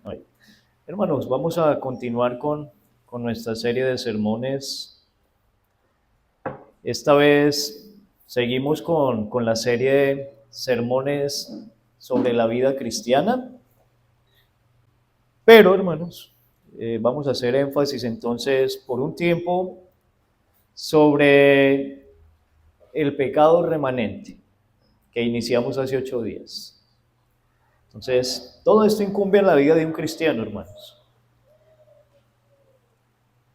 Ay. Hermanos, vamos a continuar con nuestra serie de sermones. Esta vez seguimos con la serie de sermones sobre la vida cristiana, pero hermanos, vamos a hacer énfasis entonces por un tiempo sobre el pecado remanente que iniciamos hace 8 días. Entonces, todo esto incumbe en la vida de un cristiano, hermanos.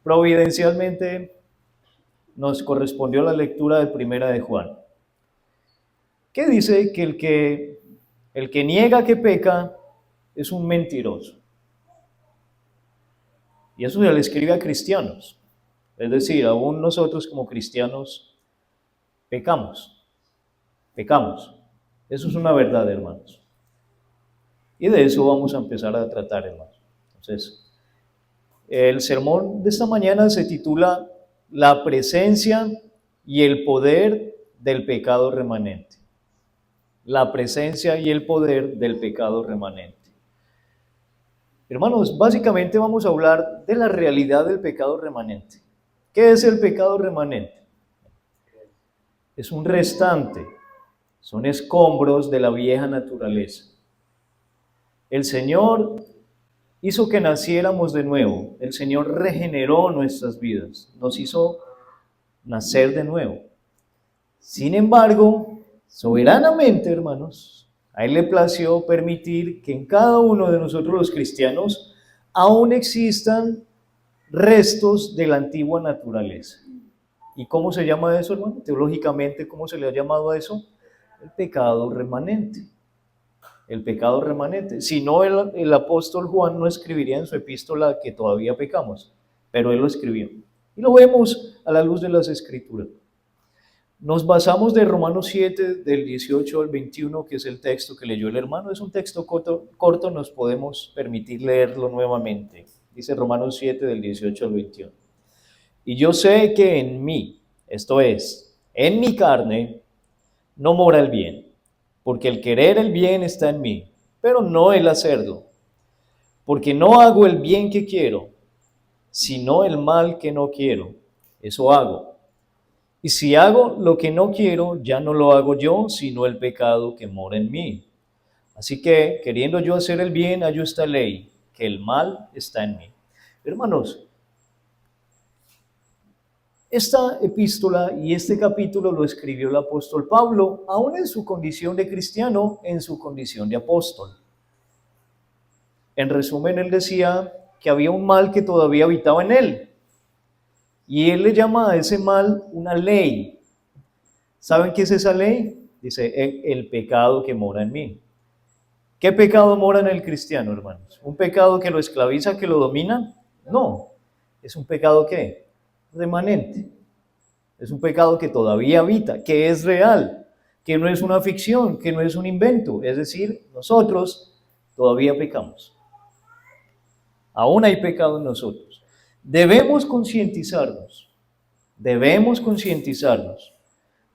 Providencialmente nos correspondió la lectura de Primera de Juan, que dice que el que niega que peca es un mentiroso. Y eso se le escribe a cristianos. Es decir, aún nosotros como cristianos pecamos, pecamos. Eso es una verdad, hermanos. Y de eso vamos a empezar a tratar, hermanos. Entonces, el sermón de esta mañana se titula La presencia y el poder del pecado remanente. La presencia y el poder del pecado remanente. Hermanos, básicamente vamos a hablar de la realidad del pecado remanente. ¿Qué es el pecado remanente? Es un restante, son escombros de la vieja naturaleza. El Señor hizo que naciéramos de nuevo, el Señor regeneró nuestras vidas, nos hizo nacer de nuevo. Sin embargo, soberanamente, hermanos, a Él le plació permitir que en cada uno de nosotros los cristianos aún existan restos de la antigua naturaleza. ¿Y cómo se llama eso, hermano? Teológicamente, ¿cómo se le ha llamado a eso? El pecado remanente. El pecado remanente. Si no, el apóstol Juan no escribiría en su epístola que todavía pecamos, pero él lo escribió. Y lo vemos a la luz de las escrituras. Nos basamos de Romanos 7, del 18 al 21, que es el texto que leyó el hermano. Es un texto corto, nos podemos permitir leerlo nuevamente. Dice Romanos 7, del 18 al 21. Y yo sé que en mí, esto es, en mi carne, no mora el bien, porque el querer el bien está en mí, pero no el hacerlo. Porque no hago el bien que quiero, sino el mal que no quiero. Eso hago. Y si hago lo que no quiero, ya no lo hago yo, sino el pecado que mora en mí. Así que, queriendo yo hacer el bien, hallo esta ley, que el mal está en mí. Hermanos, esta epístola y este capítulo lo escribió el apóstol Pablo, aún en su condición de cristiano, en su condición de apóstol. En resumen, él decía que había un mal que todavía habitaba en él. Y él le llama a ese mal una ley. ¿Saben qué es esa ley? Dice, el pecado que mora en mí. ¿Qué pecado mora en el cristiano, hermanos? ¿Un pecado que lo esclaviza, que lo domina? No. ¿Es un pecado qué? Remanente. Es un pecado que todavía habita, que es real, que no es una ficción, que no es un invento. Es decir, nosotros todavía pecamos. Aún hay pecado en nosotros. Debemos concientizarnos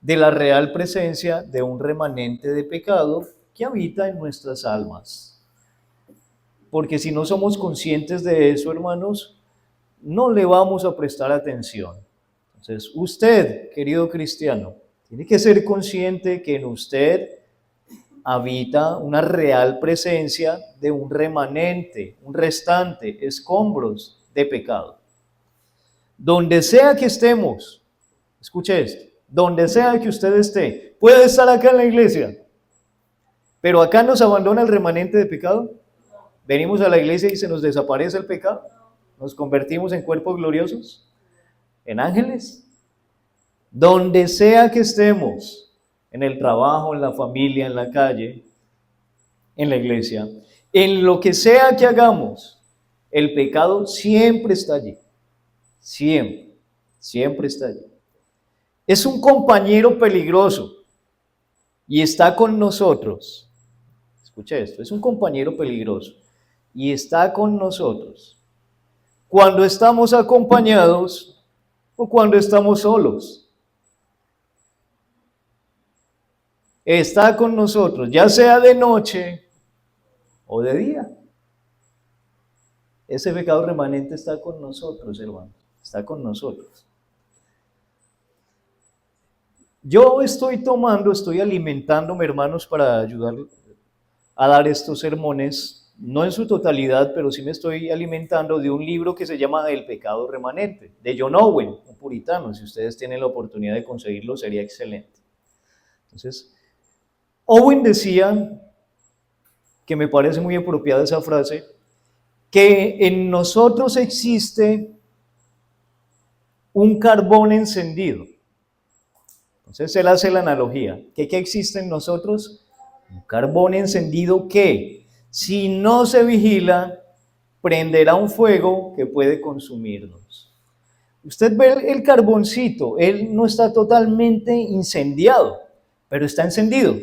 de la real presencia de un remanente de pecado que habita en nuestras almas. Porque si no somos conscientes de eso, hermanos, no le vamos a prestar atención. Entonces, usted, querido cristiano, tiene que ser consciente que en usted habita una real presencia de un remanente, un restante, escombros de pecado. Donde sea que estemos, escuche esto, donde sea que usted esté, puede estar acá en la iglesia, pero acá nos abandona el remanente de pecado. Venimos a la iglesia y se nos desaparece el pecado. Nos convertimos en cuerpos gloriosos, en ángeles. Donde sea que estemos, en el trabajo, en la familia, en la calle, en la iglesia, en lo que sea que hagamos, el pecado siempre está allí. Siempre, siempre está allí. Es un compañero peligroso y está con nosotros. Escucha esto, es un compañero peligroso y está con nosotros cuando estamos acompañados o cuando estamos solos. Está con nosotros, ya sea de noche o de día. Ese pecado remanente está con nosotros, hermano, está con nosotros. Yo estoy alimentándome, hermanos, para ayudar a dar estos sermones, no en su totalidad, pero sí me estoy alimentando de un libro que se llama El pecado remanente, de John Owen, un puritano. Si ustedes tienen la oportunidad de conseguirlo, sería excelente. Entonces, Owen decía, que me parece muy apropiada esa frase, que en nosotros existe un carbón encendido. Entonces él hace la analogía, que ¿qué existe en nosotros? Un carbón encendido que, si no se vigila, prenderá un fuego que puede consumirnos. Usted ve el carboncito, él no está totalmente incendiado, pero está encendido.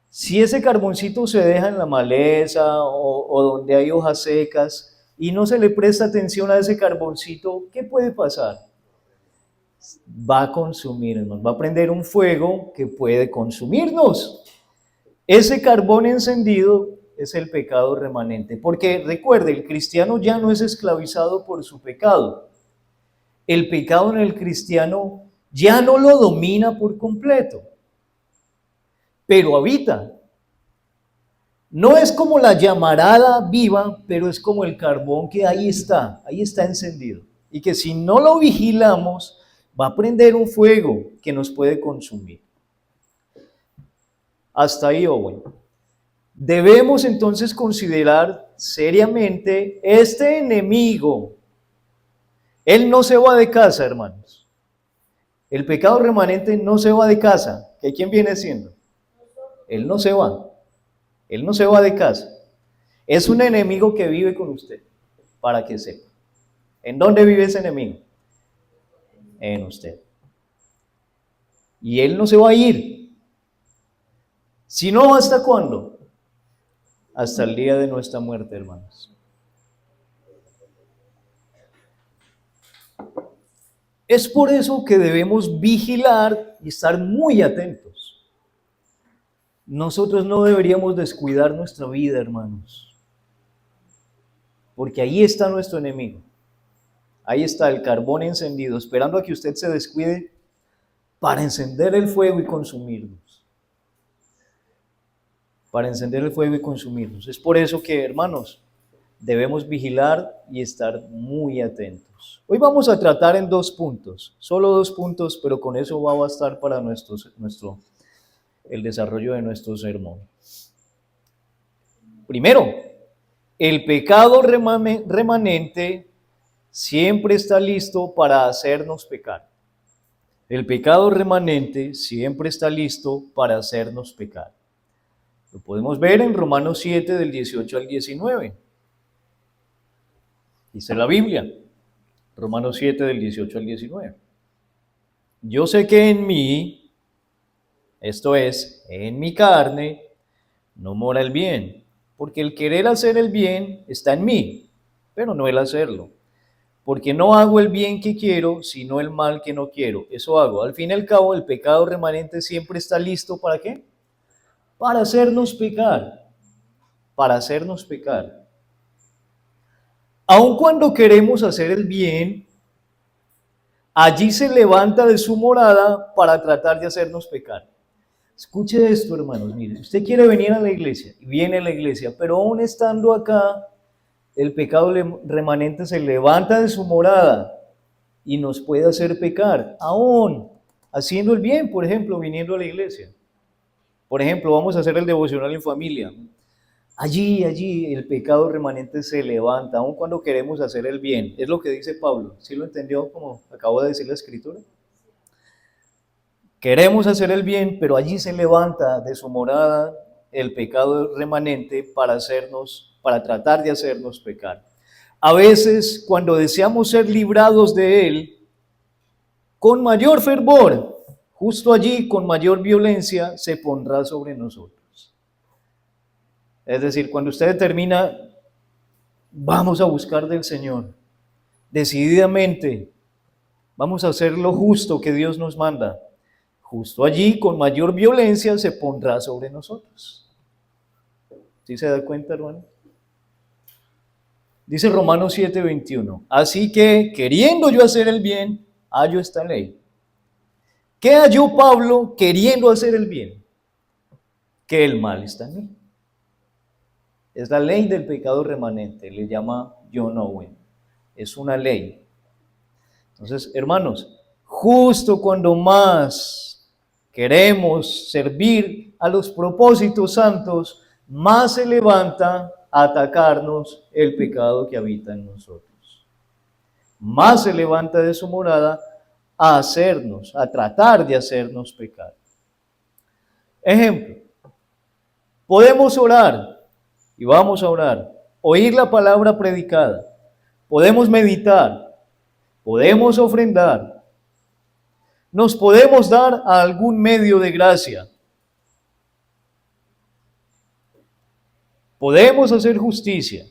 Si ese carboncito se deja en la maleza o donde hay hojas secas y no se le presta atención a ese carboncito, ¿qué puede pasar? Va a consumirnos, va a prender un fuego que puede consumirnos. Ese carbón encendido es el pecado remanente, porque recuerde, el cristiano ya no es esclavizado por su pecado. El pecado en el cristiano ya no lo domina por completo, pero habita. No es como la llamarada viva, pero es como el carbón que ahí está encendido. Y que si no lo vigilamos, va a prender un fuego que nos puede consumir. Hasta ahí, Owen. Debemos entonces considerar seriamente este enemigo. Él no se va de casa, hermanos. El pecado remanente no se va de casa. ¿Que quién viene siendo? Él no se va. Él no se va de casa. Es un enemigo que vive con usted, para que sepa. ¿En dónde vive ese enemigo? En usted. Y él no se va a ir. Si no, ¿hasta cuándo? Hasta el día de nuestra muerte, hermanos. Es por eso que debemos vigilar y estar muy atentos. Nosotros no deberíamos descuidar nuestra vida, hermanos, porque ahí está nuestro enemigo. Ahí está el carbón encendido, esperando a que usted se descuide para encender el fuego y consumirnos. Para encender el fuego y consumirnos. Es por eso que, hermanos, debemos vigilar y estar muy atentos. Hoy vamos a tratar en 2 puntos, solo 2 puntos, pero con eso va a bastar para el desarrollo de nuestro sermón. Primero, el pecado remanente siempre está listo para hacernos pecar. El pecado remanente siempre está listo para hacernos pecar. Lo podemos ver en Romanos 7, del 18 al 19. Dice la Biblia, Romanos 7, del 18 al 19. Yo sé que en mí, esto es, en mi carne, no mora el bien, porque el querer hacer el bien está en mí, pero no el hacerlo. Porque no hago el bien que quiero, sino el mal que no quiero. Eso hago. Al fin y al cabo, el pecado remanente siempre está listo, ¿para qué? Para hacernos pecar. Para hacernos pecar. Aun cuando queremos hacer el bien, allí se levanta de su morada para tratar de hacernos pecar. Escuche esto, hermanos. Mire, usted quiere venir a la iglesia, y viene a la iglesia, pero aún estando acá, el pecado remanente se levanta de su morada y nos puede hacer pecar, aún haciendo el bien, por ejemplo, viniendo a la iglesia. Por ejemplo, vamos a hacer el devocional en familia. Allí el pecado remanente se levanta, aun cuando queremos hacer el bien. Es lo que dice Pablo. ¿Sí lo entendió como acabo de decir la escritura? Queremos hacer el bien, pero allí se levanta de su morada el pecado remanente para tratar de hacernos pecar. A veces, cuando deseamos ser librados de él, con mayor fervor, justo allí, con mayor violencia, se pondrá sobre nosotros. Es decir, cuando usted determina, vamos a buscar del Señor, decididamente, vamos a hacer lo justo que Dios nos manda, justo allí, con mayor violencia, se pondrá sobre nosotros. ¿Sí se da cuenta, hermano? Dice Romanos 7:21. Así que, queriendo yo hacer el bien, hallo esta ley. ¿Qué halló Pablo queriendo hacer el bien? Que el mal está en mí. Es la ley del pecado remanente, le llama John Owen. Es una ley. Entonces, hermanos, justo cuando más queremos servir a los propósitos santos, más se levanta a atacarnos el pecado que habita en nosotros. Más se levanta de su morada a hacernos, a tratar de hacernos pecar. Ejemplo, podemos orar, y vamos a orar, oír la palabra predicada, podemos meditar, podemos ofrendar, nos podemos dar a algún medio de gracia, podemos hacer justicia,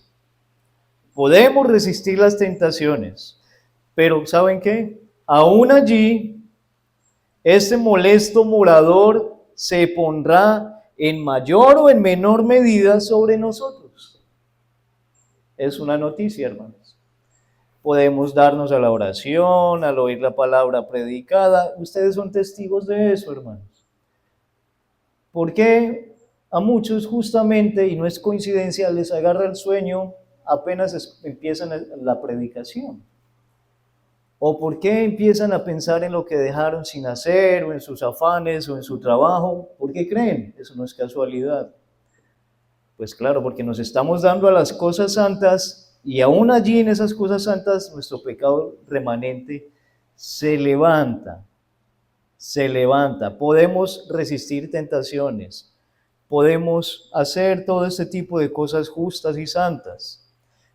podemos resistir las tentaciones, pero ¿saben qué? Aún allí, este molesto morador se pondrá en mayor o en menor medida sobre nosotros. Es una noticia, hermanos. Podemos darnos a la oración, al oír la palabra predicada. Ustedes son testigos de eso, hermanos. Porque a muchos justamente, y no es coincidencia, les agarra el sueño apenas empiezan la predicación. ¿O por qué empiezan a pensar en lo que dejaron sin hacer, o en sus afanes, o en su trabajo? ¿Por qué creen? Eso no es casualidad. Pues claro, porque nos estamos dando a las cosas santas, y aún allí en esas cosas santas, nuestro pecado remanente se levanta. Se levanta. Podemos resistir tentaciones. Podemos hacer todo este tipo de cosas justas y santas.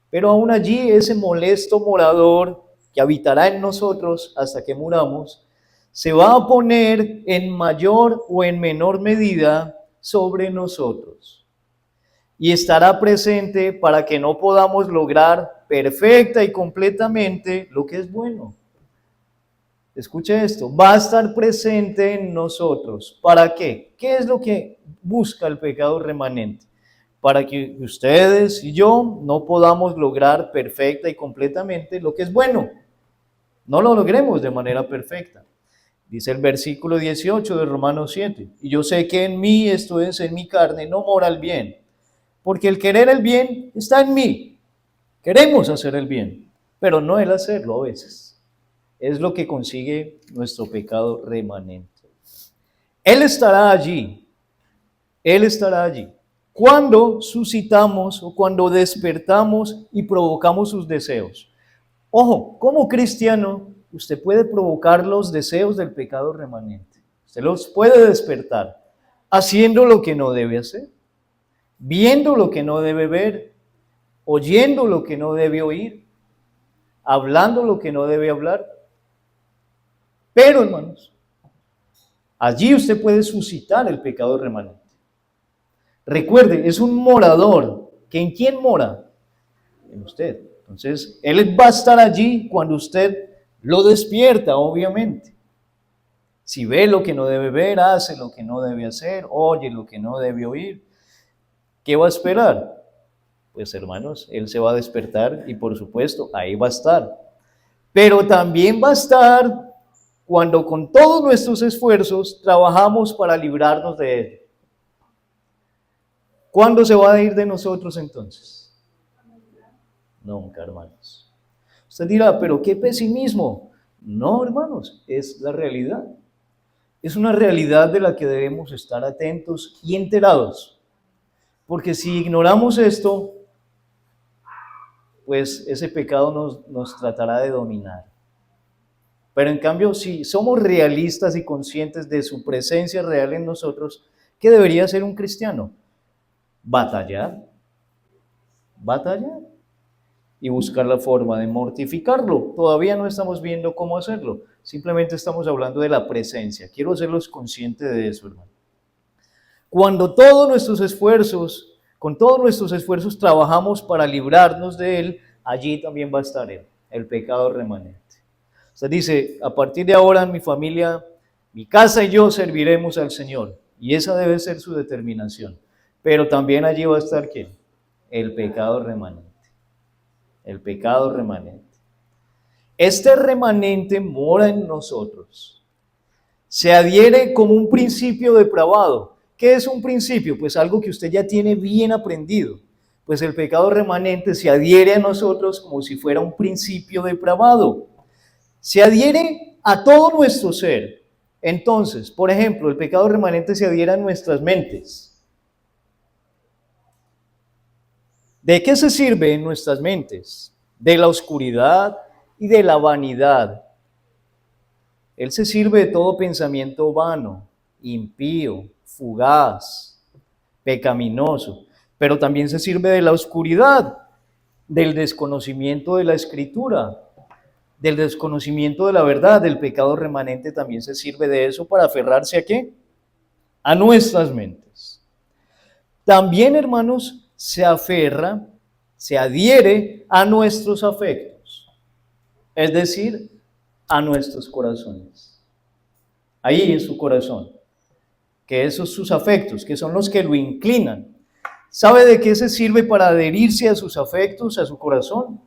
Pero aún allí ese molesto morador que habitará en nosotros hasta que muramos, se va a poner en mayor o en menor medida sobre nosotros. Y estará presente para que no podamos lograr perfecta y completamente lo que es bueno. Escuche esto, va a estar presente en nosotros. ¿Para qué? ¿Qué es lo que busca el pecado remanente? Para que ustedes y yo no podamos lograr perfecta y completamente lo que es bueno. No lo logremos de manera perfecta. Dice el versículo 18 de Romanos 7. Y yo sé que en mí, esto es, en mi carne, no mora el bien. Porque el querer el bien está en mí. Queremos hacer el bien, pero no el hacerlo a veces. Es lo que consigue nuestro pecado remanente. Él estará allí. Él estará allí. Cuando suscitamos o cuando despertamos y provocamos sus deseos. Ojo, como cristiano, usted puede provocar los deseos del pecado remanente. Usted los puede despertar haciendo lo que no debe hacer, viendo lo que no debe ver, oyendo lo que no debe oír, hablando lo que no debe hablar. Pero, hermanos, allí usted puede suscitar el pecado remanente. Recuerde, es un morador. ¿Que en quién mora? En usted. Entonces, Él va a estar allí cuando usted lo despierta, obviamente. Si ve lo que no debe ver, hace lo que no debe hacer, oye lo que no debe oír, ¿qué va a esperar? Pues hermanos, Él se va a despertar y por supuesto, ahí va a estar. Pero también va a estar cuando con todos nuestros esfuerzos trabajamos para librarnos de Él. ¿Cuándo se va a ir de nosotros entonces? Nunca, hermanos. Usted dirá, pero qué pesimismo. No, hermanos, es la realidad. Es una realidad de la que debemos estar atentos y enterados. Porque si ignoramos esto, pues ese pecado nos tratará de dominar. Pero en cambio, si somos realistas y conscientes de su presencia real en nosotros, ¿qué debería hacer un cristiano? Batallar. Batallar. Y buscar la forma de mortificarlo. Todavía no estamos viendo cómo hacerlo. Simplemente estamos hablando de la presencia. Quiero hacerlos conscientes de eso, hermano. Cuando con todos nuestros esfuerzos trabajamos para librarnos de Él, allí también va a estar Él, el pecado remanente. Usted dice, a partir de ahora mi familia, mi casa y yo serviremos al Señor. Y esa debe ser su determinación. Pero también allí va a estar ¿quién? El pecado remanente. el pecado remanente. Este remanente mora en nosotros. Se adhiere como un principio depravado. ¿Qué es un principio? Pues algo que usted ya tiene bien aprendido. Pues el pecado remanente se adhiere a nosotros como si fuera un principio depravado. Se adhiere a todo nuestro ser. Entonces, por ejemplo, el pecado remanente se adhiere a nuestras mentes. ¿De qué se sirve en nuestras mentes? De la oscuridad y de la vanidad. Él se sirve de todo pensamiento vano, impío, fugaz, pecaminoso, pero también se sirve de la oscuridad, del desconocimiento de la Escritura, del desconocimiento de la verdad. El pecado remanente también se sirve de eso para aferrarse ¿a qué? A nuestras mentes. También, hermanos, se aferra, se adhiere a nuestros afectos, es decir, a nuestros corazones. Ahí en su corazón, que esos sus afectos, que son los que lo inclinan. ¿Sabe de qué se sirve para adherirse a sus afectos, a su corazón?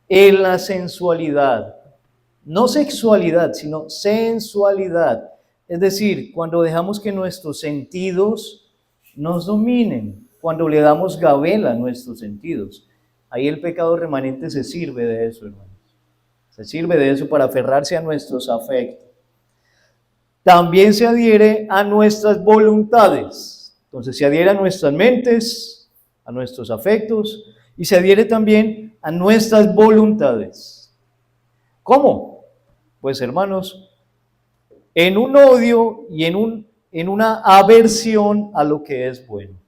En la sensualidad. No sexualidad, sino sensualidad. Es decir, cuando dejamos que nuestros sentidos nos dominen, cuando le damos gabela a nuestros sentidos. Ahí el pecado remanente se sirve de eso, hermanos. Se sirve de eso para aferrarse a nuestros afectos. También se adhiere a nuestras voluntades. Entonces se adhiere a nuestras mentes, a nuestros afectos, y se adhiere también a nuestras voluntades. ¿Cómo? Pues hermanos, en un odio y en una aversión a lo que es bueno.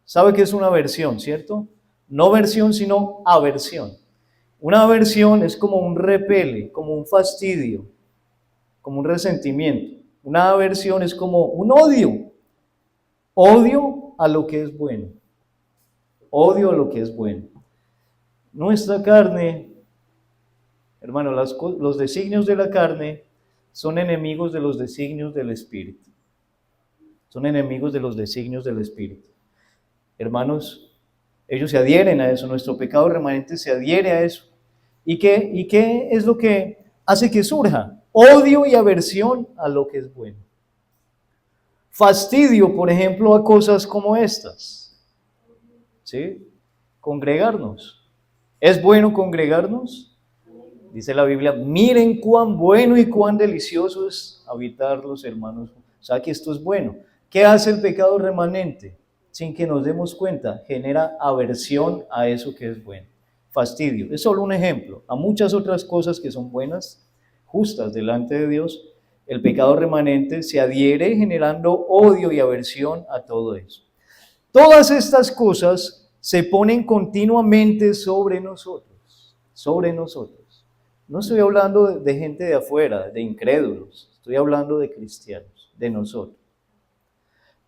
¿Sabe qué es una aversión, cierto? No versión, sino aversión. Una aversión es como un repele, como un fastidio, como un resentimiento. Una aversión es como un odio. Odio a lo que es bueno. Odio a lo que es bueno. Nuestra carne, hermano, los designios de la carne son enemigos de los designios del Espíritu. Son enemigos de los designios del Espíritu. Hermanos, ellos se adhieren a eso. Nuestro pecado remanente se adhiere a eso. ¿Y qué es lo que hace que surja? Odio y aversión a lo que es bueno. Fastidio, por ejemplo, a cosas como estas. ¿Sí? Congregarnos. ¿Es bueno congregarnos? Dice la Biblia, miren cuán bueno y cuán delicioso es habitar los hermanos. O sea que esto es bueno. ¿Qué hace el pecado remanente? Sin que nos demos cuenta, genera aversión a eso que es bueno. Fastidio. Es solo un ejemplo. A muchas otras cosas que son buenas, justas delante de Dios, el pecado remanente se adhiere generando odio y aversión a todo eso. Todas estas cosas se ponen continuamente sobre nosotros, sobre nosotros. No estoy hablando de gente de afuera, de incrédulos, estoy hablando de cristianos, de nosotros.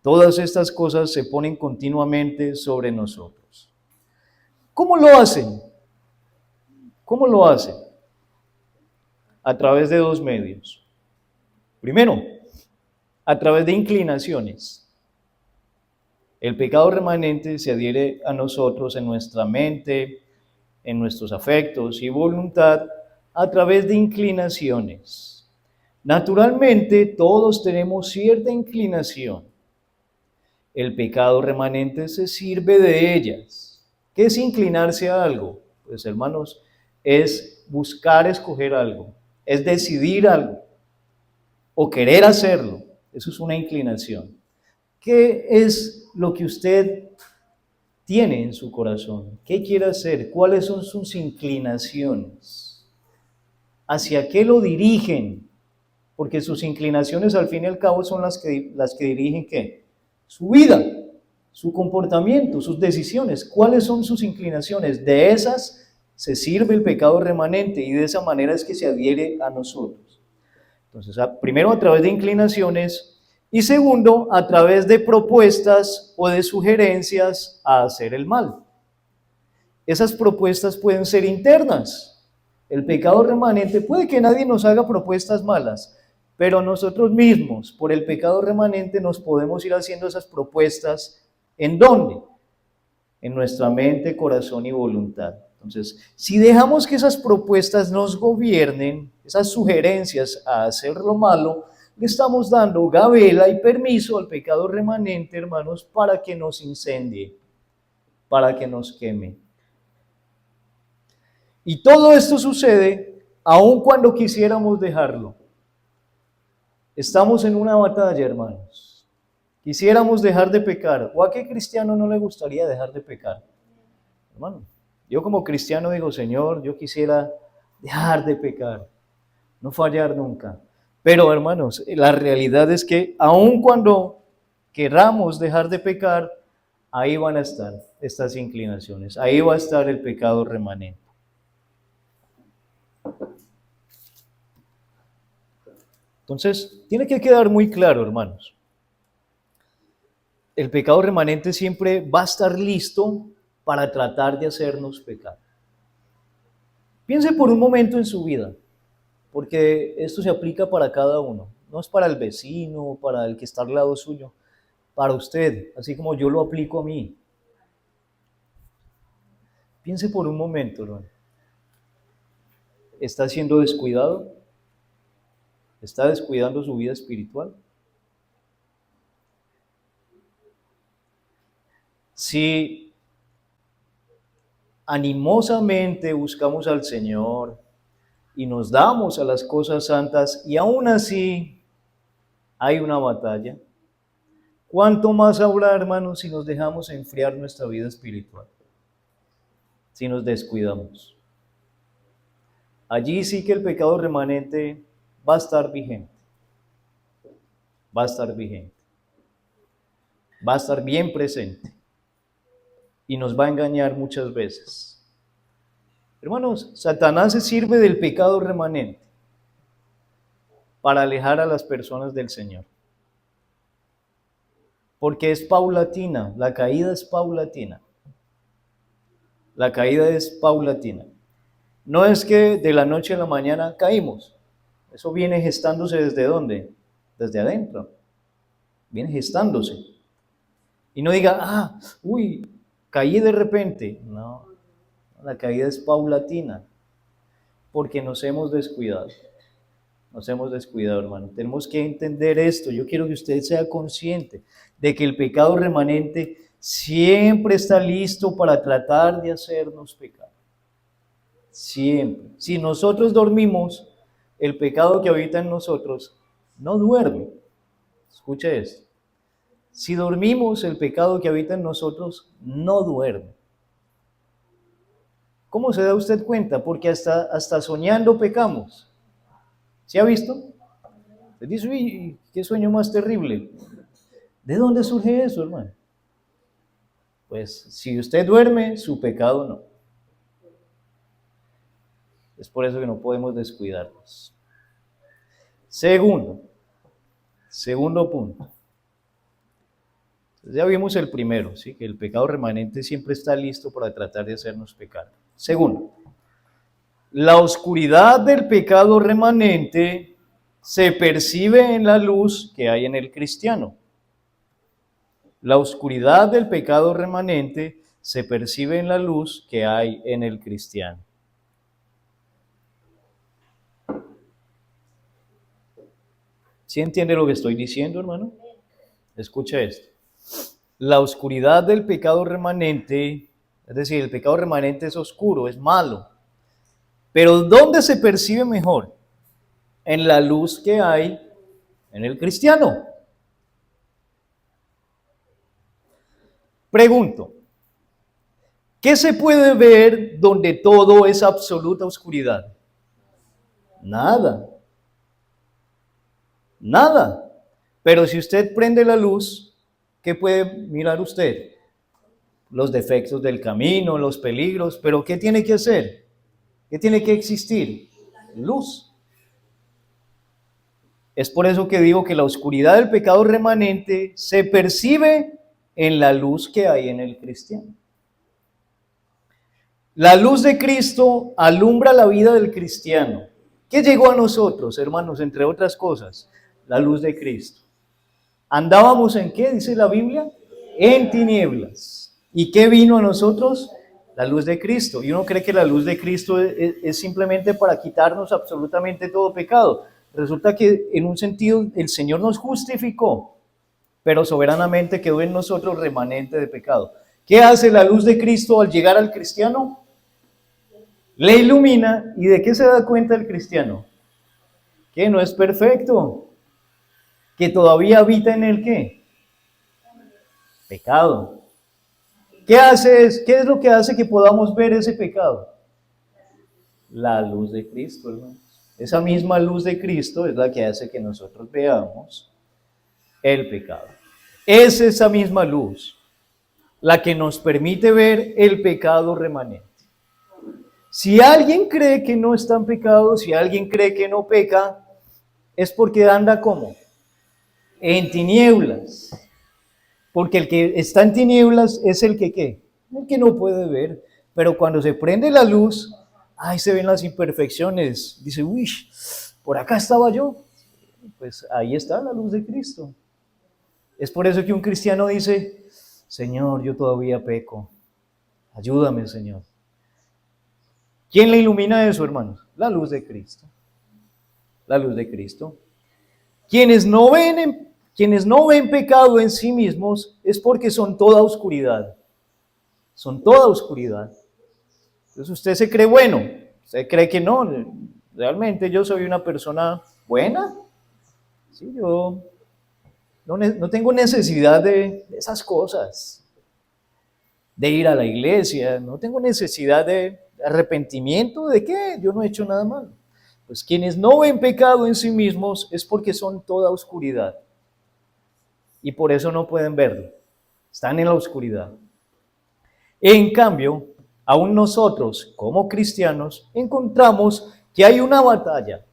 Todas estas cosas se ponen continuamente sobre nosotros. ¿Cómo lo hacen? ¿Cómo lo hacen? A través de dos medios. Primero, a través de inclinaciones. El pecado remanente se adhiere a nosotros en nuestra mente, en nuestros afectos y voluntad a través de inclinaciones. Naturalmente, todos tenemos cierta inclinación. El pecado remanente se sirve de ellas. ¿Qué es inclinarse a algo? Pues hermanos, es buscar escoger algo, es decidir algo o querer hacerlo. Eso es una inclinación. ¿Qué es lo que usted tiene en su corazón? ¿Qué quiere hacer? ¿Cuáles son sus inclinaciones? ¿Hacia qué lo dirigen? Porque sus inclinaciones al fin y al cabo son las que dirigen ¿qué? Su vida, su comportamiento, sus decisiones. ¿Cuáles son sus inclinaciones? De esas se sirve el pecado remanente y de esa manera es que se adhiere a nosotros. Entonces, primero a través de inclinaciones y segundo a través de propuestas o de sugerencias a hacer el mal. Esas propuestas pueden ser internas. El pecado remanente, puede que nadie nos haga propuestas malas, pero nosotros mismos, por el pecado remanente, nos podemos ir haciendo esas propuestas. ¿En dónde? En nuestra mente, corazón y voluntad. Entonces, si dejamos que esas propuestas nos gobiernen, esas sugerencias a hacer lo malo, le estamos dando gabela y permiso al pecado remanente, hermanos, para que nos incendie, para que nos queme. Y todo esto sucede aun cuando quisiéramos dejarlo. Estamos en una batalla, hermanos. Quisiéramos dejar de pecar. ¿O a qué cristiano no le gustaría dejar de pecar? Hermano, yo como cristiano digo, Señor, yo quisiera dejar de pecar, no fallar nunca. Pero, hermanos, la realidad es que aun cuando queramos dejar de pecar, ahí van a estar estas inclinaciones, ahí va a estar el pecado remanente. Entonces, tiene que quedar muy claro, hermanos. El pecado remanente siempre va a estar listo para tratar de hacernos pecar. Piense por un momento en su vida, porque esto se aplica para cada uno. No es para el vecino, para el que está al lado suyo, para usted, así como yo lo aplico a mí. Piense por un momento, hermano. ¿Está siendo descuidado? ¿Está descuidando su vida espiritual? Si animosamente buscamos al Señor y nos damos a las cosas santas y aún así hay una batalla, ¿cuánto más habrá, hermanos, si nos dejamos enfriar nuestra vida espiritual? Si nos descuidamos. Allí sí que el pecado remanente va a estar vigente. Va a estar vigente. Va a estar bien presente. Y nos va a engañar muchas veces. Hermanos, Satanás se sirve del pecado remanente para alejar a las personas del Señor. Porque es paulatina, la caída es paulatina. La caída es paulatina. No es que de la noche a la mañana caímos. Eso viene gestándose ¿desde dónde? Desde adentro. Viene gestándose. Y no diga, caí de repente. No, la caída es paulatina. Porque nos hemos descuidado. Nos hemos descuidado, hermano. Tenemos que entender esto. Yo quiero que usted sea consciente de que el pecado remanente siempre está listo para tratar de hacernos pecar. Siempre. Si nosotros dormimos, el pecado que habita en nosotros no duerme. Escuche esto. Si dormimos, el pecado que habita en nosotros no duerme. ¿Cómo se da usted cuenta? Porque hasta soñando pecamos. ¿Se ha visto? Usted dice, uy, qué sueño más terrible. ¿De dónde surge eso, hermano? Pues si usted duerme, su pecado no. Es por eso que no podemos descuidarnos. Segundo punto. Ya vimos el primero, ¿sí? Que el pecado remanente siempre está listo para tratar de hacernos pecar. Segundo, la oscuridad del pecado remanente se percibe en la luz que hay en el cristiano. La oscuridad del pecado remanente se percibe en la luz que hay en el cristiano. ¿Sí entiende lo que estoy diciendo, hermano? Escucha esto. La oscuridad del pecado remanente, es decir, el pecado remanente es oscuro, es malo. Pero ¿dónde se percibe mejor? En la luz que hay en el cristiano. Pregunto, ¿qué se puede ver donde todo es absoluta oscuridad? Nada. Nada. Pero si usted prende la luz, ¿qué puede mirar usted? Los defectos del camino, los peligros, pero ¿qué tiene que hacer? ¿Qué tiene que existir? Luz. Es por eso que digo que la oscuridad del pecado remanente se percibe en la luz que hay en el cristiano. La luz de Cristo alumbra la vida del cristiano. ¿Qué llegó a nosotros, hermanos? Entre otras cosas, la luz de Cristo. ¿Andábamos en qué, dice la Biblia? En tinieblas. ¿Y qué vino a nosotros? La luz de Cristo. Y uno cree que la luz de Cristo es simplemente para quitarnos absolutamente todo pecado. Resulta que en un sentido el Señor nos justificó, pero soberanamente quedó en nosotros remanente de pecado. ¿Qué hace la luz de Cristo al llegar al cristiano? Le ilumina. ¿Y de qué se da cuenta el cristiano? Que no es perfecto, que todavía habita en el ¿qué? Pecado. ¿Qué es lo que hace que podamos ver ese pecado? La luz de Cristo, hermanos. Esa misma luz de Cristo es la que hace que nosotros veamos el pecado. Es esa misma luz la que nos permite ver el pecado remanente. Si alguien cree que no está en pecado, si alguien cree que no peca, es porque anda ¿cómo? En tinieblas. Porque el que está en tinieblas es el que ¿qué? El que no puede ver. Pero cuando se prende la luz, ahí se ven las imperfecciones. Dice, uy, por acá estaba yo. Pues ahí está la luz de Cristo. Es por eso que un cristiano dice, Señor, yo todavía peco. Ayúdame, Señor. ¿Quién le ilumina eso, hermanos? La luz de Cristo. La luz de Cristo. Quienes no ven pecado en sí mismos es porque son toda oscuridad. Son toda oscuridad. Entonces usted se cree bueno, usted cree que no, realmente yo soy una persona buena. Sí, yo no tengo necesidad de esas cosas, de ir a la iglesia, no tengo necesidad de arrepentimiento, ¿de qué? Yo no he hecho nada malo. Pues quienes no ven pecado en sí mismos es porque son toda oscuridad. Y por eso no pueden verlo. Están en la oscuridad. En cambio, aún nosotros, como cristianos, encontramos que hay una batalla.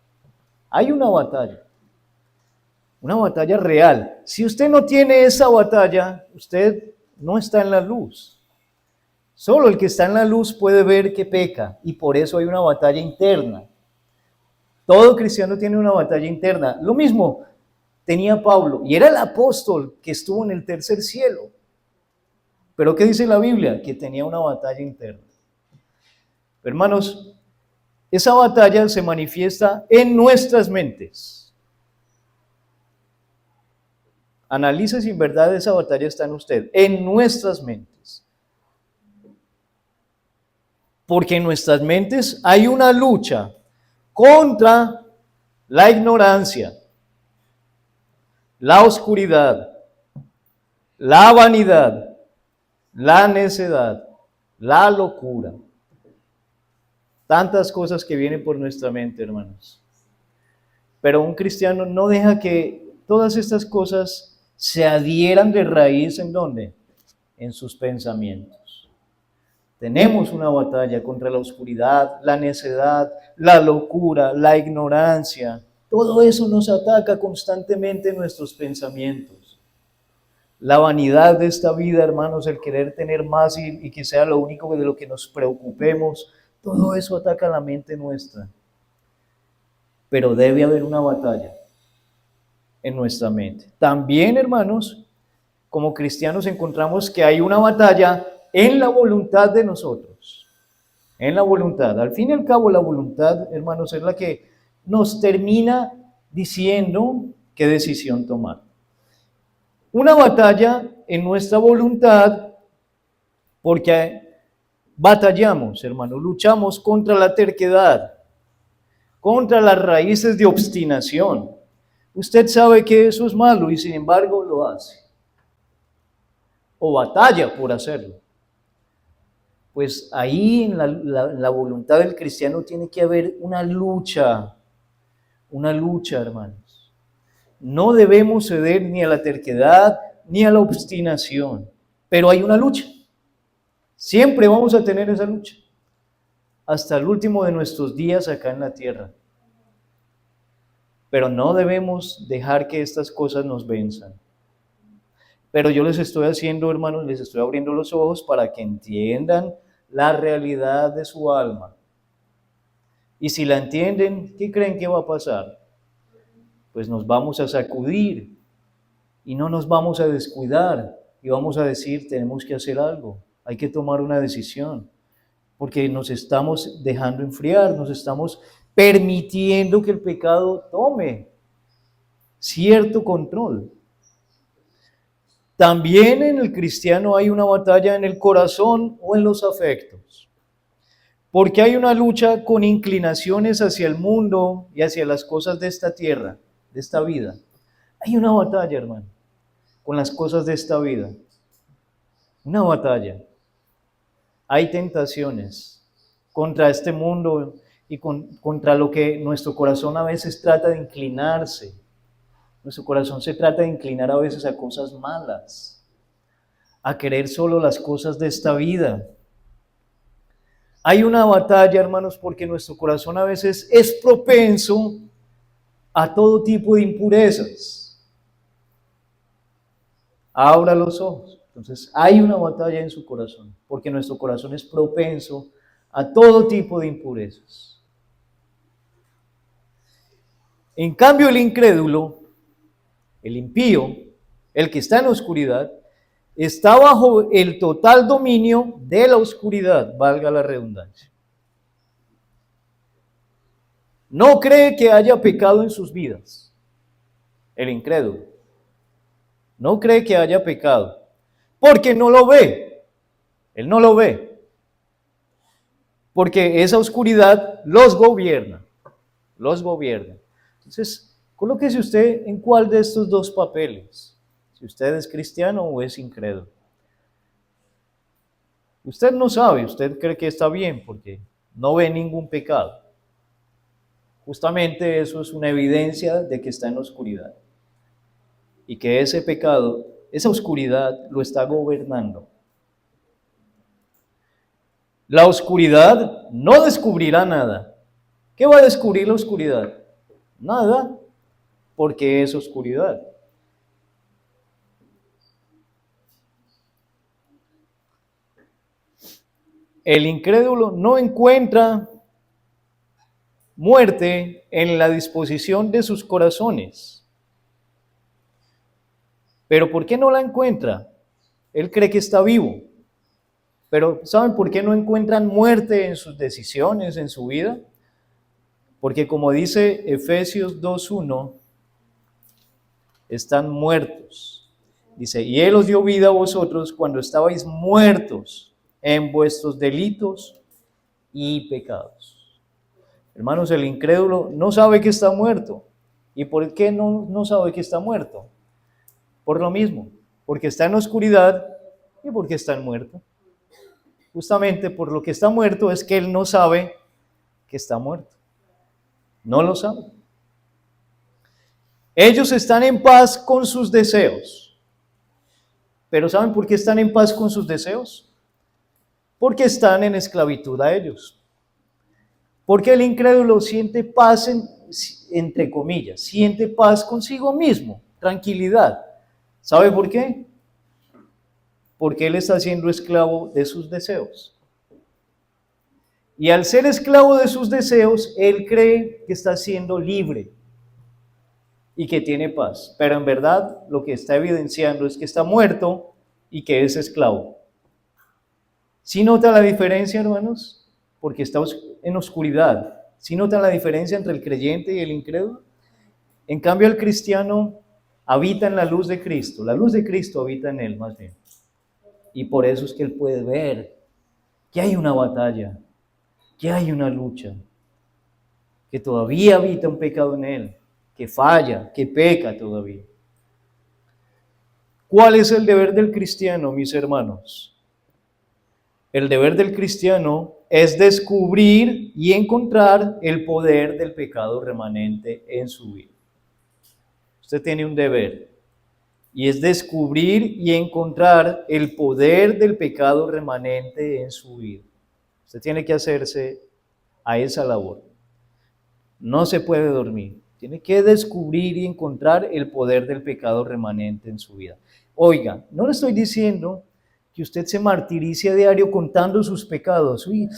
Hay una batalla real. Si usted no tiene esa batalla, usted no está en la luz. Solo el que está en la luz puede ver que peca y por eso hay una batalla interna. Todo cristiano tiene una batalla interna. Lo mismo tenía Pablo y era el apóstol que estuvo en el tercer cielo. Pero ¿qué dice la Biblia? Que tenía una batalla interna. Hermanos, esa batalla se manifiesta en nuestras mentes. Analice si en verdad esa batalla está en usted, en nuestras mentes. Porque en nuestras mentes hay una lucha contra la ignorancia, la oscuridad, la vanidad, la necedad, la locura. Tantas cosas que vienen por nuestra mente, hermanos. Pero un cristiano no deja que todas estas cosas se adhieran de raíz, ¿en dónde? En sus pensamientos. Tenemos una batalla contra la oscuridad, la necedad, la locura, la ignorancia. Todo eso nos ataca constantemente en nuestros pensamientos. La vanidad de esta vida, hermanos, el querer tener más y que sea lo único de lo que nos preocupemos, todo eso ataca la mente nuestra. Pero debe haber una batalla en nuestra mente. También, hermanos, como cristianos encontramos que hay una batalla en la voluntad de nosotros. En la voluntad. Al fin y al cabo, la voluntad, hermanos, es la que nos termina diciendo qué decisión tomar. Una batalla en nuestra voluntad porque batallamos, hermanos, luchamos contra la terquedad, contra las raíces de obstinación. Usted sabe que eso es malo y sin embargo lo hace. O batalla por hacerlo. Pues ahí en la voluntad del cristiano tiene que haber una lucha, hermanos. No debemos ceder ni a la terquedad ni a la obstinación, pero hay una lucha. Siempre vamos a tener esa lucha, hasta el último de nuestros días acá en la tierra. Pero no debemos dejar que estas cosas nos venzan. Pero yo les estoy haciendo, hermanos, les estoy abriendo los ojos para que entiendan la realidad de su alma. Y si la entienden, ¿qué creen que va a pasar? Pues nos vamos a sacudir y no nos vamos a descuidar y vamos a decir, tenemos que hacer algo, hay que tomar una decisión. porque nos estamos dejando enfriar, nos estamos permitiendo que el pecado tome cierto control. También en el cristiano hay una batalla en el corazón o en los afectos, porque hay una lucha con inclinaciones hacia el mundo y hacia las cosas de esta tierra, de esta vida. Hay una batalla, hermano, con las cosas de esta vida. Una batalla. Hay tentaciones contra este mundo y contra lo que nuestro corazón a veces trata de inclinarse. Nuestro corazón se trata de inclinar a veces a cosas malas, a querer solo las cosas de esta vida. Hay una batalla, hermanos, porque nuestro corazón a veces es propenso a todo tipo de impurezas. Abra los ojos. Entonces, hay una batalla en su corazón, porque nuestro corazón es propenso a todo tipo de impurezas. En cambio, el incrédulo, el impío, el que está en la oscuridad, está bajo el total dominio de la oscuridad, valga la redundancia. No cree que haya pecado en sus vidas, el incrédulo. No cree que haya pecado, porque no lo ve. Él no lo ve. Porque esa oscuridad los gobierna. Los gobierna. Entonces, colóquese usted en cuál de estos dos papeles. Si usted es cristiano o es incrédulo. Usted no sabe, usted cree que está bien porque no ve ningún pecado. Justamente eso es una evidencia de que está en la oscuridad. Y que ese pecado, esa oscuridad lo está gobernando. La oscuridad no descubrirá nada. ¿Qué va a descubrir la oscuridad? Nada, porque es oscuridad. El incrédulo no encuentra muerte en la disposición de sus corazones. ¿Pero por qué no la encuentra? Él cree que está vivo. Pero ¿saben por qué no encuentran muerte en sus decisiones, en su vida? Porque como dice Efesios 2:1, están muertos. Dice, y Él os dio vida a vosotros cuando estabais muertos en vuestros delitos y pecados. Hermanos, el incrédulo no sabe que está muerto. ¿Y por qué no sabe que está muerto? Por lo mismo, porque está en la oscuridad y porque está muerto. Justamente por lo que está muerto es que él no sabe que está muerto. No lo sabe. Ellos están en paz con sus deseos. Pero ¿saben por qué están en paz con sus deseos? Porque están en esclavitud a ellos. Porque el incrédulo siente paz, entre comillas, siente paz consigo mismo, tranquilidad. ¿Sabe por qué? Porque él está siendo esclavo de sus deseos. Y al ser esclavo de sus deseos, él cree que está siendo libre y que tiene paz. Pero en verdad lo que está evidenciando es que está muerto y que es esclavo. ¿Sí nota la diferencia, hermanos? Porque está en oscuridad. ¿Sí nota la diferencia entre el creyente y el incrédulo? En cambio, el cristiano habita en la luz de Cristo. La luz de Cristo habita en él, más bien. Y por eso es que él puede ver que hay una batalla, que hay una lucha, que todavía habita un pecado en él, que falla, que peca todavía. ¿Cuál es el deber del cristiano, mis hermanos? El deber del cristiano es descubrir y encontrar el poder del pecado remanente en su vida. Usted tiene un deber, y es descubrir y encontrar el poder del pecado remanente en su vida. Usted tiene que hacerse a esa labor. No se puede dormir. Tiene que descubrir y encontrar el poder del pecado remanente en su vida. Oiga, no le estoy diciendo que usted se martirice a diario contando sus pecados. Uy,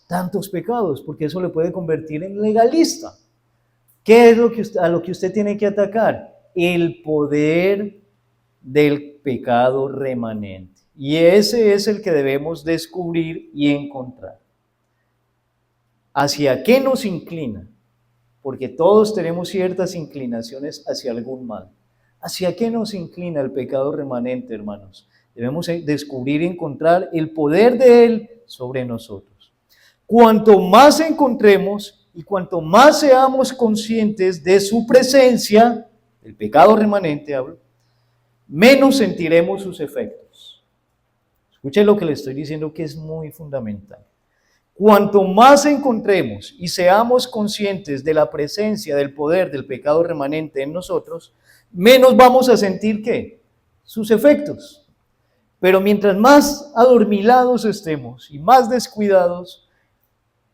tantos pecados, porque eso le puede convertir en legalista. ¿Qué es a lo que usted tiene que atacar? El poder del pecado remanente. Y ese es el que debemos descubrir y encontrar. ¿Hacia qué nos inclina? Porque todos tenemos ciertas inclinaciones hacia algún mal. ¿Hacia qué nos inclina el pecado remanente, hermanos? Debemos descubrir y encontrar el poder de él sobre nosotros. Cuanto más encontremos y cuanto más seamos conscientes de su presencia, el pecado remanente hablo, menos sentiremos sus efectos. Escuchen lo que le estoy diciendo, que es muy fundamental. Cuanto más encontremos y seamos conscientes de la presencia, del poder del pecado remanente en nosotros, menos vamos a sentir ¿qué? Sus efectos. Pero mientras más adormilados estemos y más descuidados,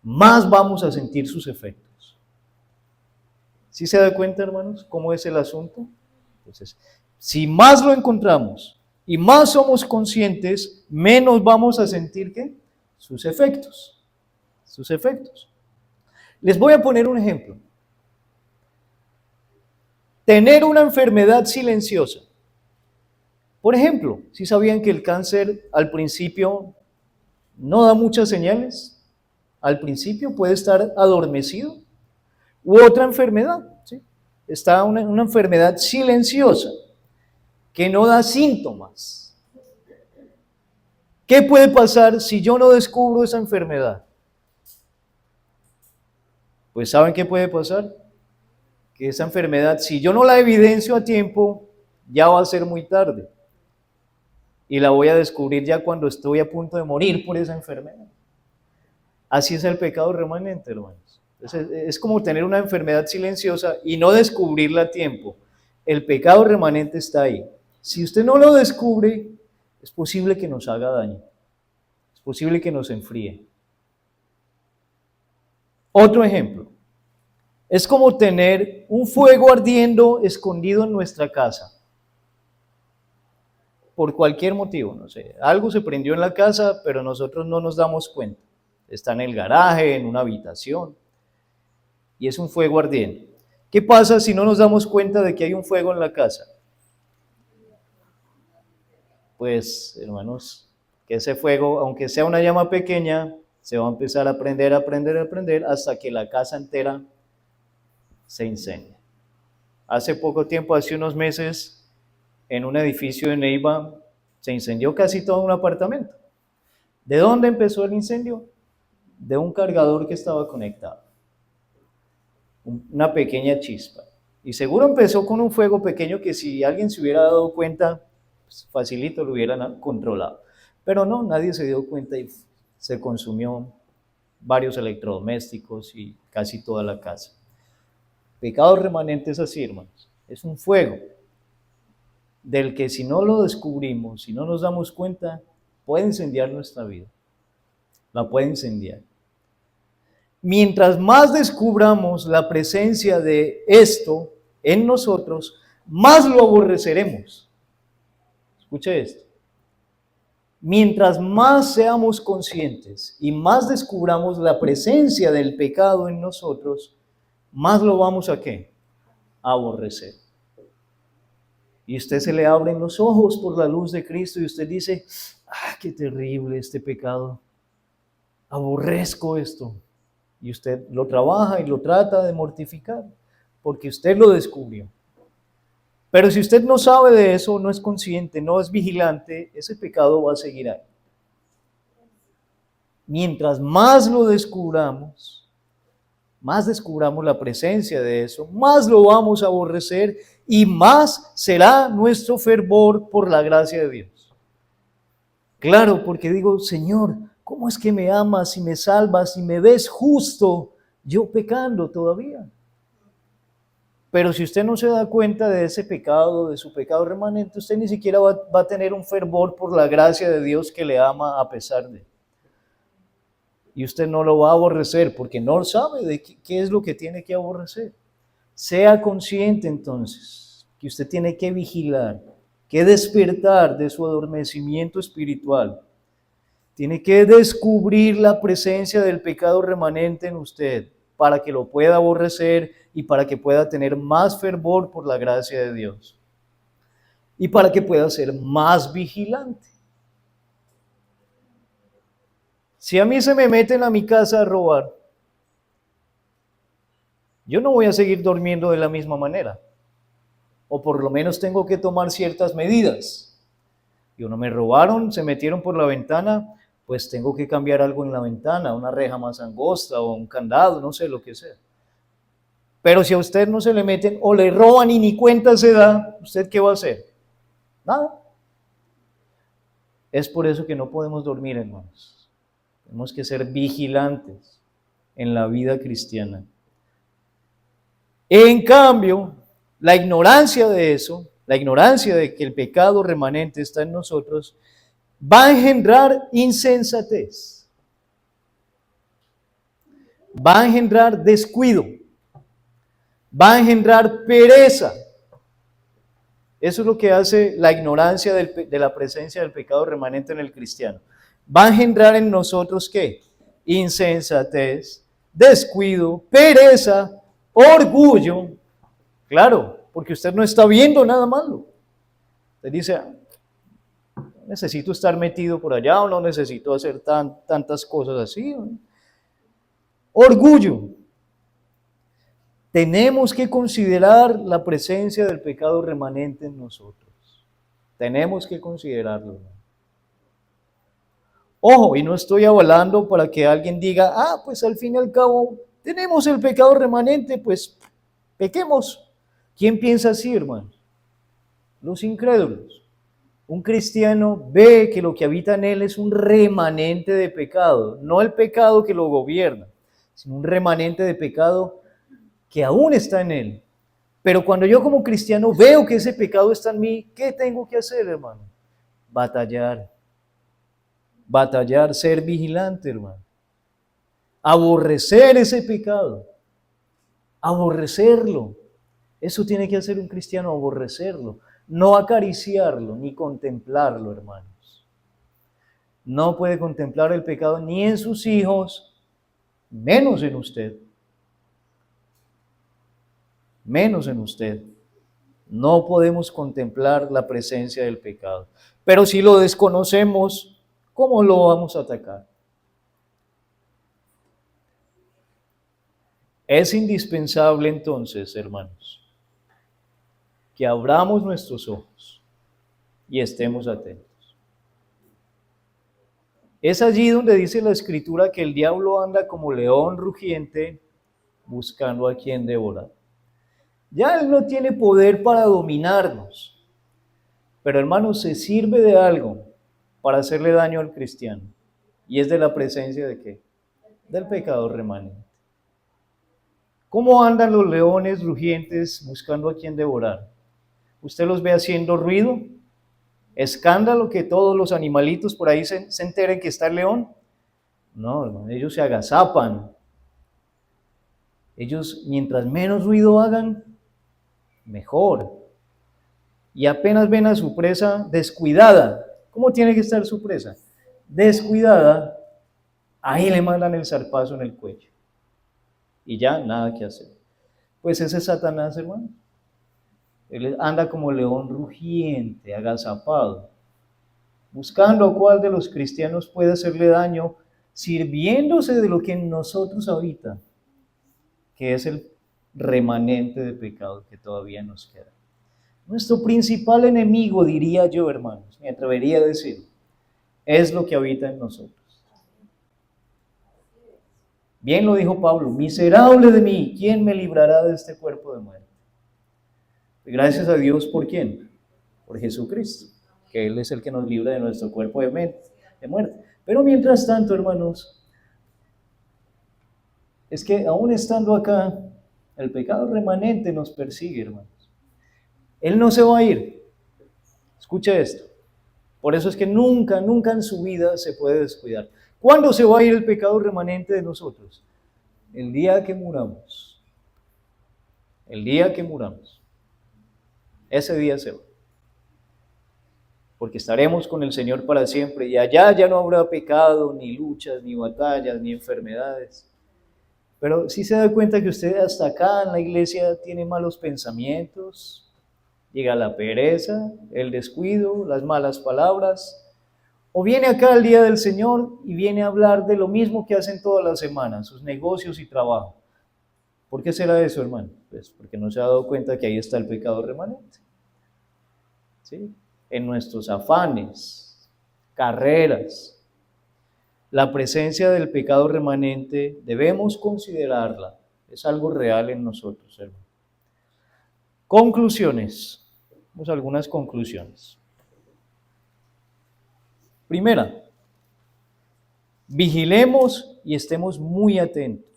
más vamos a sentir sus efectos. ¿Sí se da cuenta, hermanos, cómo es el asunto? Entonces, si más lo encontramos y más somos conscientes, menos vamos a sentir ¿qué? Sus efectos. Sus efectos. Les voy a poner un ejemplo. Tener una enfermedad silenciosa. Por ejemplo, si sabían que el cáncer al principio no da muchas señales, al principio puede estar adormecido, u otra enfermedad, ¿sí? Está una enfermedad silenciosa que no da síntomas. ¿Qué puede pasar si yo no descubro esa enfermedad? Pues ¿saben qué puede pasar? Que esa enfermedad, si yo no la evidencio a tiempo, ya va a ser muy tarde. Y la voy a descubrir ya cuando estoy a punto de morir por esa enfermedad. Así es el pecado remanente, hermanos. Es como tener una enfermedad silenciosa y no descubrirla a tiempo. El pecado remanente está ahí. Si usted no lo descubre, es posible que nos haga daño. Es posible que nos enfríe. Otro ejemplo. Es como tener un fuego ardiendo escondido en nuestra casa. Por cualquier motivo, no sé, algo se prendió en la casa, pero nosotros no nos damos cuenta. Está en el garaje, en una habitación, y es un fuego ardiendo. ¿Qué pasa si no nos damos cuenta de que hay un fuego en la casa? Pues, hermanos, que ese fuego, aunque sea una llama pequeña, se va a empezar a prender, hasta que la casa entera se incendia. Hace poco tiempo, hace unos meses, en un edificio de Neiva, se incendió casi todo un apartamento. ¿De dónde empezó el incendio? De un cargador que estaba conectado. Una pequeña chispa. Y seguro empezó con un fuego pequeño que si alguien se hubiera dado cuenta, pues facilito lo hubieran controlado. Pero no, nadie se dio cuenta y se consumió varios electrodomésticos y casi toda la casa. Pecado remanente es así, hermanos. Es un fuego del que si no lo descubrimos, si no nos damos cuenta, puede incendiar nuestra vida. La puede incendiar. Mientras más descubramos la presencia de esto en nosotros, más lo aborreceremos. Escuche esto. Mientras más seamos conscientes y más descubramos la presencia del pecado en nosotros, más lo vamos a ¿qué? A aborrecer. Y usted se le abren los ojos por la luz de Cristo y usted dice, qué terrible este pecado. Aborrezco esto. Y usted lo trabaja y lo trata de mortificar, porque usted lo descubrió. Pero si usted no sabe de eso, no es consciente, no es vigilante, ese pecado va a seguir ahí. Mientras más lo descubramos, más descubramos la presencia de eso, más lo vamos a aborrecer y más será nuestro fervor por la gracia de Dios. Claro, porque digo, Señor, ¿cómo es que me amas y me salvas y me ves justo, yo pecando todavía? Pero si usted no se da cuenta de ese pecado, de su pecado remanente, usted ni siquiera va a tener un fervor por la gracia de Dios que le ama a pesar de. Y usted no lo va a aborrecer porque no sabe de qué es lo que tiene que aborrecer. Sea consciente entonces que usted tiene que vigilar, que despertar de su adormecimiento espiritual. Tiene que descubrir la presencia del pecado remanente en usted para que lo pueda aborrecer y para que pueda tener más fervor por la gracia de Dios. Y para que pueda ser más vigilante. Si a mí se me meten a mi casa a robar, yo no voy a seguir durmiendo de la misma manera. O por lo menos tengo que tomar ciertas medidas. Y uno me robaron, se metieron por la ventana, pues tengo que cambiar algo en la ventana, una reja más angosta o un candado, no sé, lo que sea. Pero si a usted no se le meten o le roban y ni cuenta se da, ¿usted qué va a hacer? Nada. Es por eso que no podemos dormir, hermanos. Tenemos que ser vigilantes en la vida cristiana. En cambio, la ignorancia de eso, la ignorancia de que el pecado remanente está en nosotros, va a engendrar insensatez, va a engendrar descuido, va a engendrar pereza. Eso es lo que hace la ignorancia de la presencia del pecado remanente en el cristiano. Va a engendrar en nosotros, ¿qué? Insensatez, descuido, pereza, orgullo. Claro, porque usted no está viendo nada malo. Usted dice, necesito estar metido por allá o no necesito hacer tantas cosas así. Orgullo. Tenemos que considerar la presencia del pecado remanente en nosotros. Tenemos que considerarlo. Ojo, y no estoy avalando para que alguien diga, pues al fin y al cabo tenemos el pecado remanente, pues pequemos. ¿Quién piensa así, hermanos? Los incrédulos. Un cristiano ve que lo que habita en él es un remanente de pecado, no el pecado que lo gobierna, sino un remanente de pecado que aún está en él. Pero cuando yo como cristiano veo que ese pecado está en mí, ¿qué tengo que hacer, hermano? Batallar, ser vigilante, hermano. Aborrecer ese pecado, aborrecerlo. Eso tiene que hacer un cristiano, aborrecerlo, no acariciarlo ni contemplarlo, hermanos. No puede contemplar el pecado ni en sus hijos, menos en usted. Menos en usted. No podemos contemplar la presencia del pecado. Pero si lo desconocemos, ¿cómo lo vamos a atacar? Es indispensable entonces, hermanos, que abramos nuestros ojos y estemos atentos. Es allí donde dice la Escritura que el diablo anda como león rugiente buscando a quien devorar. Ya él no tiene poder para dominarnos, pero hermanos, se sirve de algo para hacerle daño al cristiano, y es de la presencia de ¿qué? Del pecado remanente. ¿Cómo andan los leones rugientes buscando a quien devorar? ¿Usted los ve haciendo ruido? ¿Escándalo que todos los animalitos por ahí se enteren que está el león? No, hermano, ellos se agazapan. Ellos, mientras menos ruido hagan, mejor. Y apenas ven a su presa descuidada. ¿Cómo tiene que estar su presa? Descuidada, ahí le mandan el zarpazo en el cuello. Y ya nada que hacer. Pues ese es Satanás, hermano. Él anda como león rugiente, agazapado, buscando a cuál de los cristianos puede hacerle daño, sirviéndose de lo que en nosotros habita, que es el remanente de pecado que todavía nos queda. Nuestro principal enemigo, diría yo, hermanos, me atrevería a decir, es lo que habita en nosotros. Bien lo dijo Pablo, miserable de mí, ¿quién me librará de este cuerpo de muerte? Gracias a Dios, ¿por quién? Por Jesucristo, que Él es el que nos libra de nuestro cuerpo de muerte. Pero mientras tanto, hermanos, es que aún estando acá, el pecado remanente nos persigue, hermanos. Él no se va a ir. Escucha esto. Por eso es que nunca en su vida se puede descuidar. ¿Cuándo se va a ir el pecado remanente de nosotros? El día que muramos. El día que muramos. Ese día se va. Porque estaremos con el Señor para siempre y allá ya no habrá pecado, ni luchas, ni batallas, ni enfermedades. Pero si se da cuenta que usted hasta acá en la iglesia tiene malos pensamientos, llega la pereza, el descuido, las malas palabras, o viene acá el día del Señor y viene a hablar de lo mismo que hacen todas las semanas, sus negocios y trabajo. ¿Por qué será eso, hermano? Pues porque no se ha dado cuenta que ahí está el pecado remanente. ¿Sí? En nuestros afanes, carreras, la presencia del pecado remanente debemos considerarla. Es algo real en nosotros, hermano. Conclusiones. Vamos a algunas conclusiones. Primera, vigilemos y estemos muy atentos.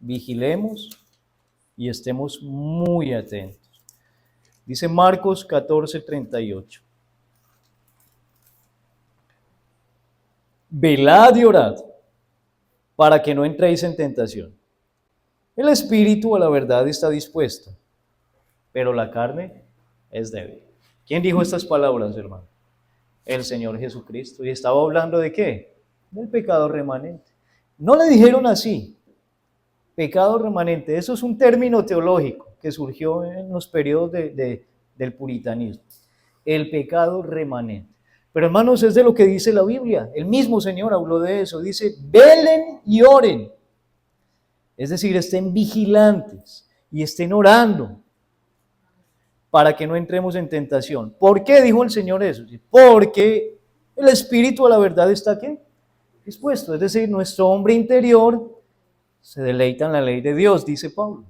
Vigilemos y estemos muy atentos. Dice Marcos 14:38. Velad y orad para que no entréis en tentación. El espíritu a la verdad está dispuesto, pero la carne es débil. ¿Quién dijo estas palabras, hermano? El Señor Jesucristo. ¿Y estaba hablando de qué? Del pecado remanente. No le dijeron así, pecado remanente. Eso es un término teológico que surgió en los periodos del puritanismo. El pecado remanente. Pero hermanos, es de lo que dice la Biblia. El mismo Señor habló de eso. Dice, velen y oren. Es decir, estén vigilantes y estén orando para que no entremos en tentación. ¿Por qué dijo el Señor eso? Porque el espíritu a la verdad está ¿qué? Dispuesto. Es decir, nuestro hombre interior se deleita en la ley de Dios, dice Pablo.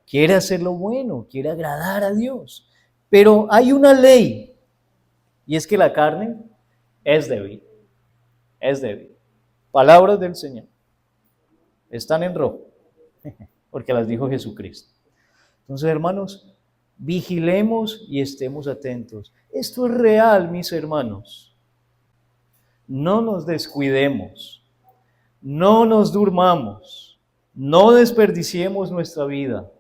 Quiere hacer lo bueno, quiere agradar a Dios. Pero hay una ley, y es que la carne es débil. Es débil. Palabras del Señor. Están en rojo, porque las dijo Jesucristo. Entonces, hermanos, vigilemos y estemos atentos. Esto es real, mis hermanos. No nos descuidemos, no nos durmamos, no desperdiciemos nuestra vida.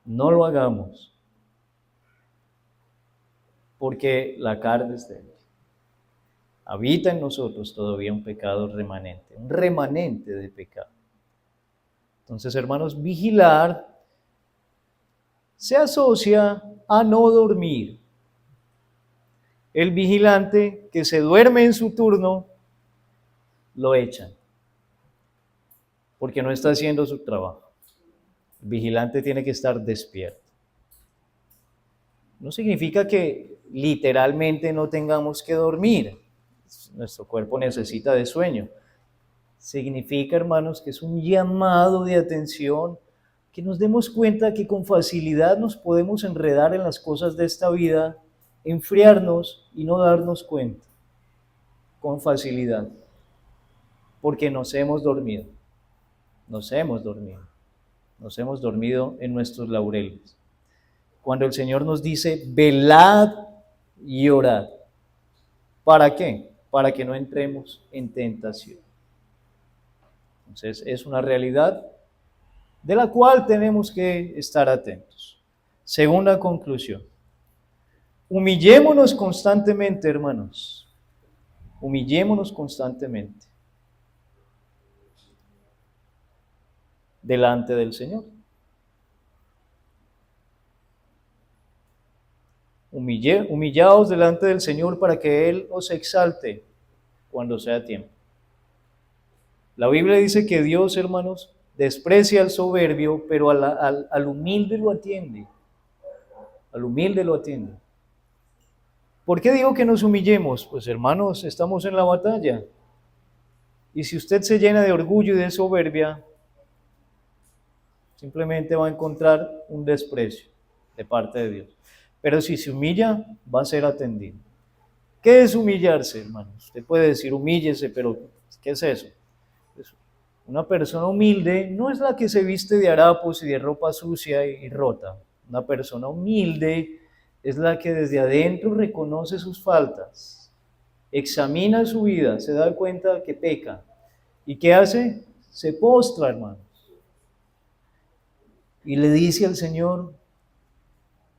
No lo hagamos, porque la carne es débil. Habita en nosotros todavía un pecado remanente, un remanente de pecado. Entonces, hermanos, vigilar se asocia a no dormir. El vigilante que se duerme en su turno, lo echan, porque no está haciendo su trabajo. El vigilante tiene que estar despierto. No significa que literalmente no tengamos que dormir. Nuestro cuerpo necesita de sueño. Significa, hermanos, que es un llamado de atención, que nos demos cuenta que con facilidad nos podemos enredar en las cosas de esta vida, enfriarnos y no darnos cuenta. Con facilidad. Porque nos hemos dormido. Nos hemos dormido. Nos hemos dormido en nuestros laureles. Cuando el Señor nos dice, velad y orad. ¿Para qué? Para que no entremos en tentación. Entonces, es una realidad de la cual tenemos que estar atentos. Segunda conclusión. Humillémonos constantemente, hermanos. Humillémonos constantemente delante del Señor. Humillaos delante del Señor para que Él os exalte cuando sea tiempo. La Biblia dice que Dios, hermanos, desprecia al soberbio, pero al humilde lo atiende. Al humilde lo atiende. ¿Por qué digo que nos humillemos? Pues hermanos, estamos en la batalla. Y si usted se llena de orgullo y de soberbia, simplemente va a encontrar un desprecio de parte de Dios. Pero si se humilla, va a ser atendido. ¿Qué es humillarse, hermanos? Usted puede decir humíllese, pero ¿qué es eso? Una persona humilde no es la que se viste de harapos y de ropa sucia y rota. Una persona humilde es la que desde adentro reconoce sus faltas, examina su vida, se da cuenta que peca. ¿Y qué hace? Se postra, hermanos. Y le dice al Señor,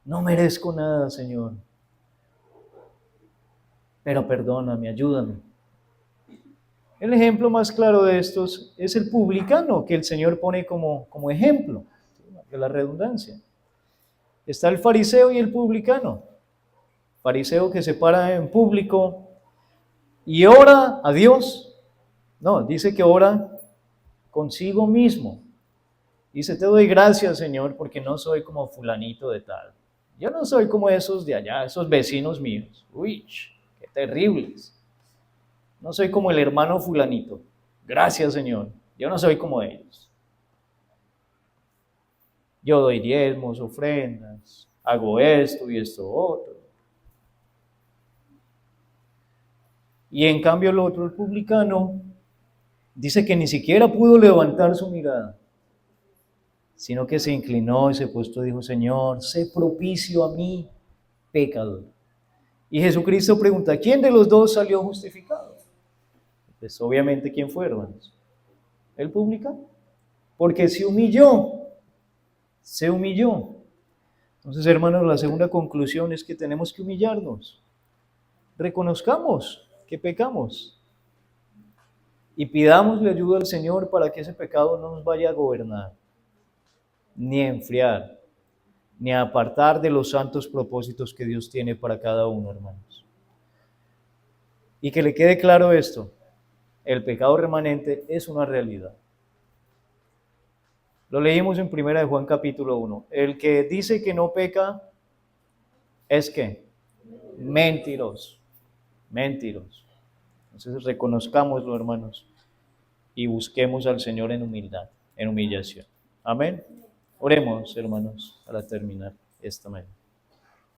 no merezco nada, Señor, pero perdóname, ayúdame. El ejemplo más claro de estos es el publicano, que el Señor pone como ejemplo, de la redundancia. Está el fariseo y el publicano. Fariseo que se para en público y ora a Dios. No, dice que ora consigo mismo. Dice, te doy gracias, Señor, porque no soy como fulanito de tal. Yo no soy como esos de allá, esos vecinos míos. Uy, qué terribles. No soy como el hermano fulanito. Gracias, Señor. Yo no soy como ellos. Yo doy diezmos, ofrendas, hago esto y esto otro. Y en cambio el otro, el publicano, dice que ni siquiera pudo levantar su mirada, sino que se inclinó y se puso y dijo, Señor, sé propicio a mí, pecador. Y Jesucristo pregunta, ¿quién de los dos salió justificado? Pues obviamente, ¿quién fue, hermanos? El publicano. Porque se humilló. Entonces, hermanos, la segunda conclusión es que tenemos que humillarnos. Reconozcamos que pecamos y pidámosle ayuda al Señor para que ese pecado no nos vaya a gobernar, ni a enfriar, ni a apartar de los santos propósitos que Dios tiene para cada uno, hermanos. Y que le quede claro esto, el pecado remanente es una realidad. Lo leímos en 1 de Juan capítulo 1. El que dice que no peca es que mentiroso. Entonces reconozcámoslo, hermanos, y busquemos al Señor en humildad, en humillación. Amén. Oremos, hermanos, para terminar esta mañana.